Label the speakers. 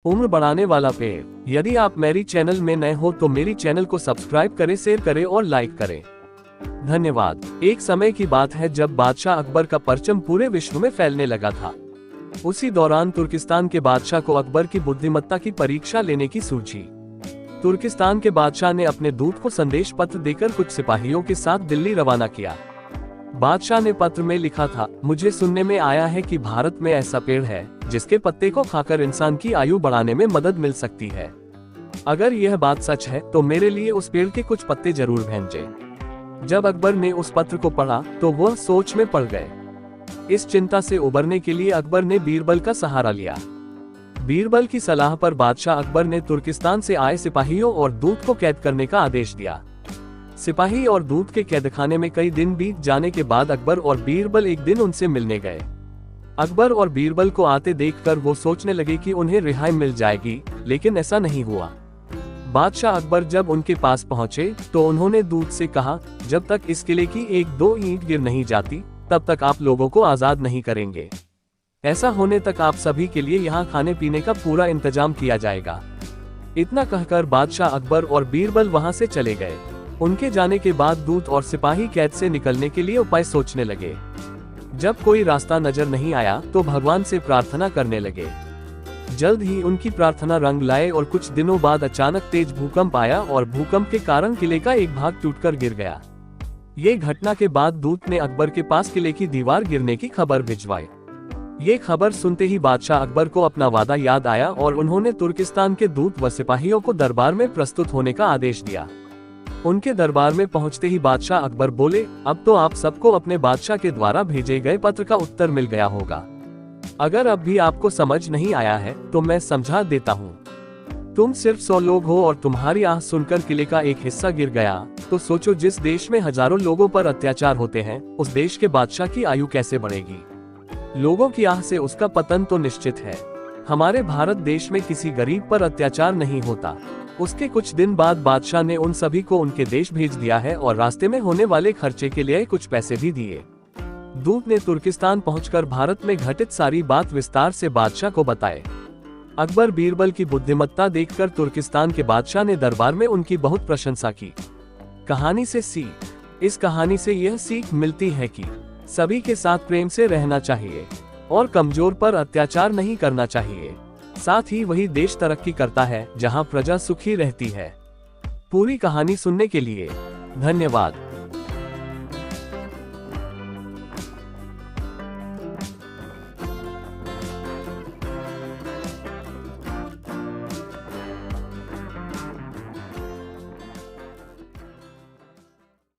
Speaker 1: उम्र बढ़ाने वाला पेड़। यदि आप मेरी चैनल में नए हो तो मेरी चैनल को सब्सक्राइब करें, शेयर करें और लाइक करें। धन्यवाद। एक समय की बात है जब बादशाह अकबर का परचम पूरे विश्व में फैलने लगा था। उसी दौरान तुर्किस्तान के बादशाह को अकबर की बुद्धिमत्ता की परीक्षा लेने की सूझी। तुर्किस्तान के बादशाह ने अपने दूत को संदेश पत्र देकर कुछ सिपाहियों के साथ दिल्ली रवाना किया। बादशाह ने पत्र में लिखा था, मुझे सुनने में आया है कि भारत में ऐसा पेड़ है जिसके पत्ते को खाकर इंसान की आयु बढ़ाने में मदद मिल सकती है। अगर यह बात सच है तो मेरे लिए उस पेड़ के कुछ पत्ते जरूर भेजें। जब अकबर ने उस पत्र को पढ़ा तो वह सोच में पड़ गए। इस चिंता से उबरने के लिए अकबर ने बीरबल का सहारा लिया। बीरबल की सलाह पर बादशाह अकबर ने तुर्किस्तान से आए सिपाहियों और दूत को कैद करने का आदेश दिया। सिपाही और दूत के कैदखाने में कई दिन बीत जाने के बाद अकबर और बीरबल एक दिन उनसे मिलने गए। अकबर और बीरबल को आते देखकर वो सोचने लगे कि उन्हें रिहाई मिल जाएगी, लेकिन ऐसा नहीं हुआ। बादशाह अकबर जब उनके पास पहुंचे तो उन्होंने दूत से कहा, जब तक इस किले की एक दो ईंट गिर नहीं जाती तब तक आप लोगों को आजाद नहीं करेंगे। ऐसा होने तक आप सभी के लिए यहाँ खाने पीने का पूरा इंतजाम किया जाएगा। इतना कहकर बादशाह अकबर और बीरबल वहां से चले गए। उनके जाने के बाद दूत और सिपाही कैद से निकलने के लिए उपाय सोचने लगे। जब कोई रास्ता नजर नहीं आया तो भगवान से प्रार्थना करने लगे। जल्द ही उनकी प्रार्थना रंग लाए और कुछ दिनों बाद अचानक तेज भूकंप आया और भूकंप के कारण किले का एक भाग टूटकर गिर गया। ये घटना के बाद दूत ने अकबर के पास किले की दीवार गिरने की खबर भिजवाई। ये खबर सुनते ही बादशाह अकबर को अपना वादा याद आया और उन्होंने तुर्किस्तान के दूत व सिपाहियों को दरबार में प्रस्तुत होने का आदेश दिया। उनके दरबार में पहुंचते ही बादशाह अकबर बोले, अब तो आप सबको अपने बादशाह के द्वारा भेजे गए पत्र का उत्तर मिल गया होगा। अगर अब भी आपको समझ नहीं आया है तो मैं समझा देता हूँ। तुम सिर्फ 100 लोग हो और तुम्हारी आह सुनकर किले का एक हिस्सा गिर गया, तो सोचो जिस देश में हजारों लोगों पर अत्याचार होते हैं उस देश के बादशाह की आयु कैसे बढ़ेगी। लोगों की आह से उसका पतन तो निश्चित है। हमारे भारत देश में किसी गरीब पर अत्याचार नहीं होता। उसके कुछ दिन बाद बादशाह ने उन सभी को उनके देश भेज दिया है और रास्ते में होने वाले खर्चे के लिए कुछ पैसे भी दिए। दूत ने तुर्किस्तान पहुंचकर भारत में घटित सारी बात विस्तार से बादशाह को बताए। अकबर बीरबल की बुद्धिमत्ता देखकर तुर्किस्तान के बादशाह ने दरबार में उनकी बहुत प्रशंसा की। कहानी से सीख। इस कहानी से यह सीख मिलती है कि सभी के साथ प्रेम से रहना चाहिए और कमजोर पर अत्याचार नहीं करना चाहिए। साथ ही वही देश तरक्की करता है जहां प्रजा सुखी रहती है। पूरी कहानी सुनने के लिए धन्यवाद।